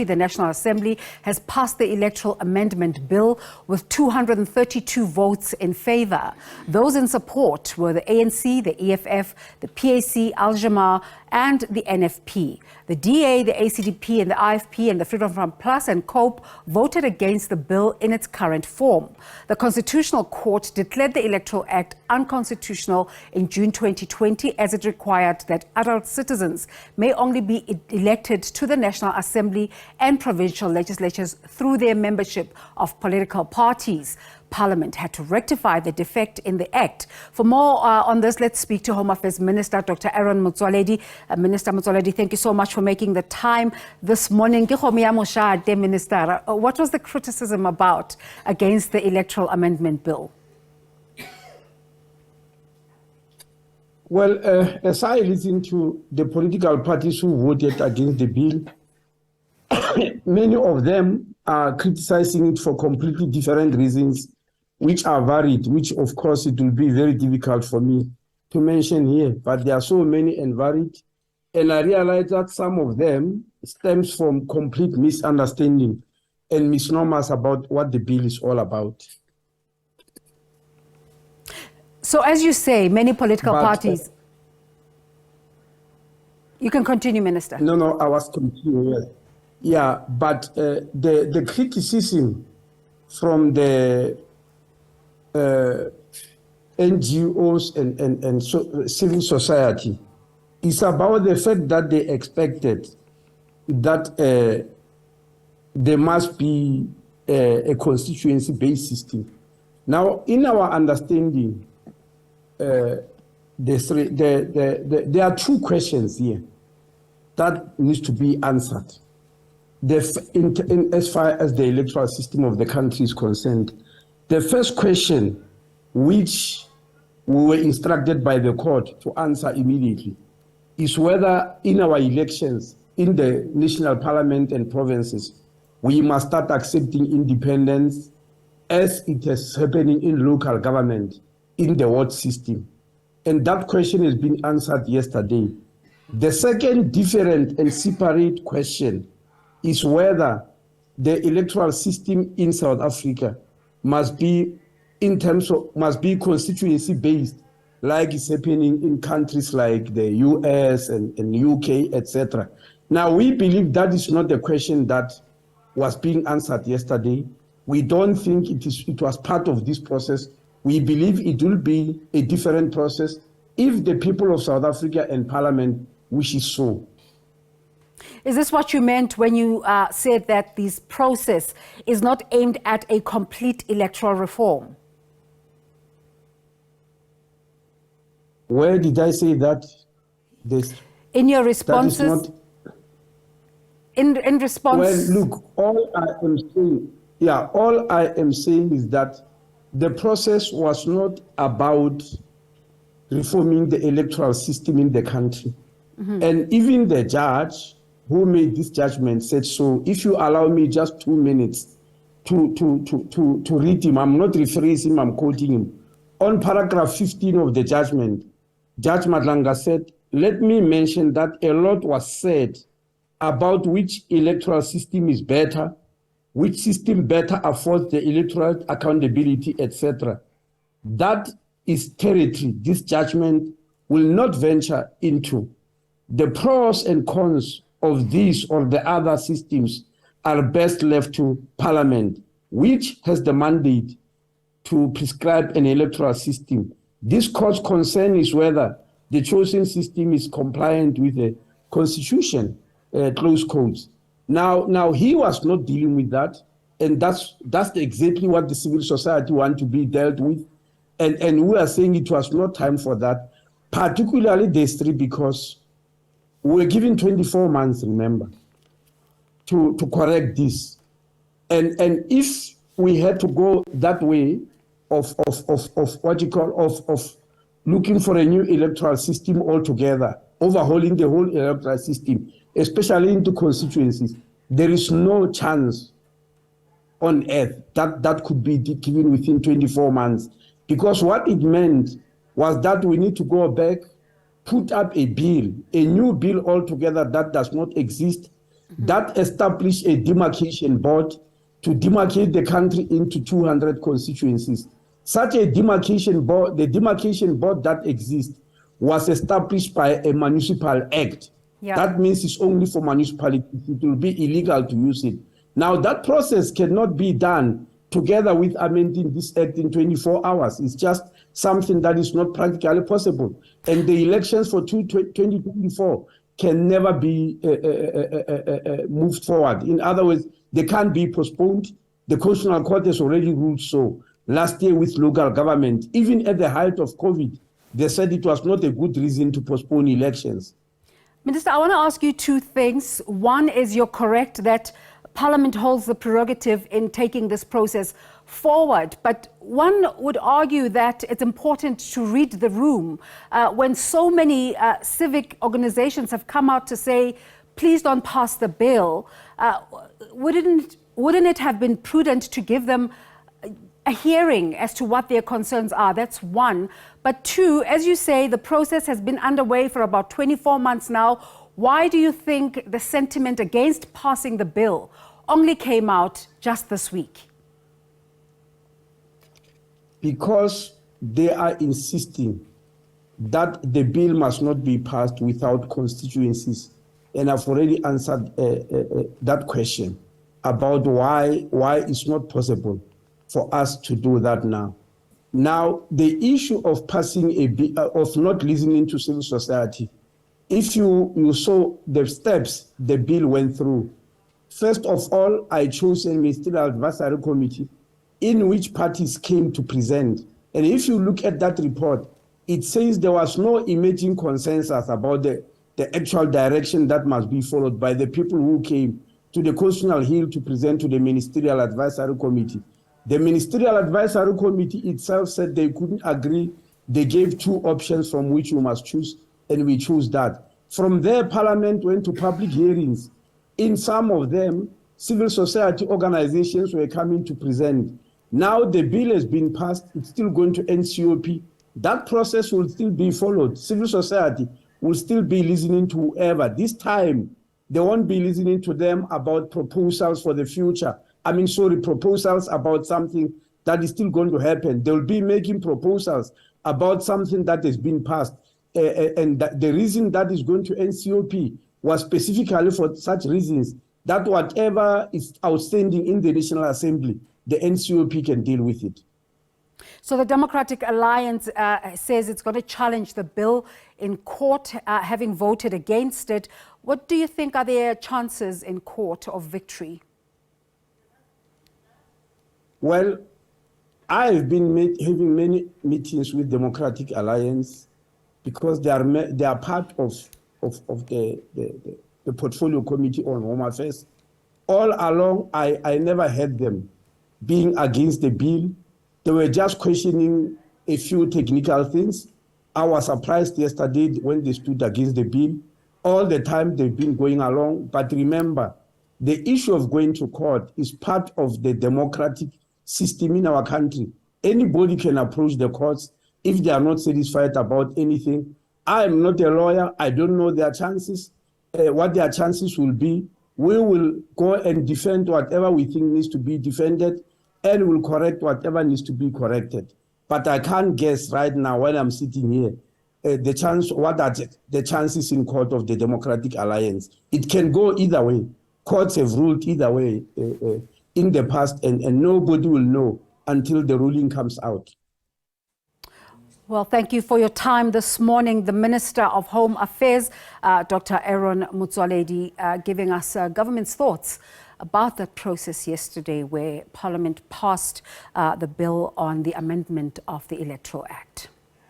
The National Assembly has passed the Electoral Amendment Bill with 232 votes in favour. Those in support were the ANC, the EFF, the PAC, Al-Jamaa and the NFP. The DA, the ACDP and the IFP and the Freedom Front Plus and COPE voted against the bill in its current form. The Constitutional Court declared the Electoral Act unconstitutional in June 2020 as it required that adult citizens may only be elected to the National Assembly and provincial legislatures through their membership of political parties. Parliament had to rectify the defect in the Act. For more on this, let's speak to Home Affairs Minister Dr. Motsoaledi. Minister Motsoaledi, thank you so much for making the time this morning. Minister, what was the criticism about against the Electoral Amendment Bill? Well, as I listen to the political parties who voted against the bill, many of them are criticizing it for completely different reasons, which are varied, which of course it will be very difficult for me to mention here, but there are so many and varied. And I realize that some of them stems from complete misunderstanding and misnomers about what the bill is all about. So as you say, many political parties... You can continue, Minister. No, I was continuing. Yeah, but the criticism from the NGOs and civil society is about the fact that they expected that there must be a constituency-based system. Now, in our understanding, there are two questions here that needs to be answered. As far as the electoral system of the country is concerned, the first question, which we were instructed by the court to answer immediately, is whether in our elections, in the national parliament and provinces, we must start accepting independence as it is happening in local government, in the ward system. And that question has been answered yesterday. The second different and separate question is whether the electoral system in South Africa must be constituency based, like is happening in countries like the US and UK, etc. Now, we believe that is not the question that was being answered yesterday. We don't think it was part of this process. We believe it will be a different process if the people of South Africa and Parliament wishes so. Is this what you meant when you said that this process is not aimed at a complete electoral reform? Where did I say that? In your responses? In response? Well, look, all I am saying is that the process was not about reforming the electoral system in the country. Mm-hmm. And even the judge who made this judgment said so. If you allow me just 2 minutes to read him, I'm not rephrasing him, I'm quoting him. On paragraph 15 of the judgment, Judge Madlanga said, let me mention that a lot was said about which electoral system is better, which system better affords the electoral accountability, etc. That is territory this judgment will not venture into. The pros and cons of these or the other systems are best left to Parliament, which has the mandate to prescribe an electoral system. This court's concern is whether the chosen system is compliant with the Constitution, close quotes. Now he was not dealing with that, and that's exactly what the civil society want to be dealt with. And we are saying it was not time for that, particularly this three, because we were given 24 months, remember, to correct this. And if we had to go that way of looking for a new electoral system altogether, overhauling the whole electoral system, especially into constituencies, there is no chance on earth that could be given within 24 months. Because what it meant was that we need to go back, put up a bill, a new bill altogether that does not exist, that established a demarcation board to demarcate the country into 200 constituencies. Such a demarcation board, the demarcation board that exists, was established by a municipal act. Yeah. That means it's only for municipalities. It will be illegal to use it. Now, that process cannot be done together with amending this act in 24 hours. It's just something that is not practically possible. And the elections for 2024 can never be moved forward. In other words, they can't be postponed. The Constitutional Court has already ruled so. Last year with local government, even at the height of COVID, they said it was not a good reason to postpone elections. Minister, I want to ask you two things. One is, you're correct that Parliament holds the prerogative in taking this process forward. But one would argue that it's important to read the room when so many civic organizations have come out to say, please don't pass the bill. Wouldn't it have been prudent to give them a hearing as to what their concerns are? That's one. But two, as you say, the process has been underway for about 24 months now. Why do you think the sentiment against passing the bill only came out just this week? Because they are insisting that the bill must not be passed without constituencies. And I've already answered that question about why it's not possible for us to do that now. Now, the issue of passing a bill, of not listening to civil society, if you saw the steps the bill went through, first of all, I chose a ministerial advisory committee in which parties came to present. And if you look at that report, it says there was no emerging consensus about the actual direction that must be followed by the people who came to the Constitutional Hill to present to the Ministerial Advisory Committee. The Ministerial Advisory Committee itself said they couldn't agree. They gave two options from which we must choose, and we chose that. From there, Parliament went to public hearings. In some of them, civil society organizations were coming to present. Now the bill has been passed, it's still going to NCOP. That process will still be followed. Civil society will still be listening to whoever. This time, they won't be listening to them about proposals for the future. Proposals about something that is still going to happen. They'll be making proposals about something that has been passed. And the reason that is going to NCOP was specifically for such reasons that whatever is outstanding in the National Assembly, the NCOP can deal with it. So the Democratic Alliance says it's going to challenge the bill in court, having voted against it. What do you think are their chances in court of victory? Well, I've been having many meetings with Democratic Alliance because they are part of the Portfolio Committee on Home Affairs. All along, I never heard them being against the bill. They were just questioning a few technical things. I was surprised yesterday when they stood against the bill. All the time they've been going along. But remember, the issue of going to court is part of the democratic system in our country. Anybody can approach the courts if they are not satisfied about anything. I am not a lawyer. I don't know their chances, what their chances will be. We will go and defend whatever we think needs to be defended, and will correct whatever needs to be corrected. But I can't guess right now when I'm sitting here, what are the chances in court of the Democratic Alliance. It can go either way. Courts have ruled either way in the past, and nobody will know until the ruling comes out. Well, thank you for your time this morning. The Minister of Home Affairs, Dr. Aaron Motsoaledi, giving us government's thoughts about that process yesterday where Parliament passed the bill on the amendment of the Electoral Act.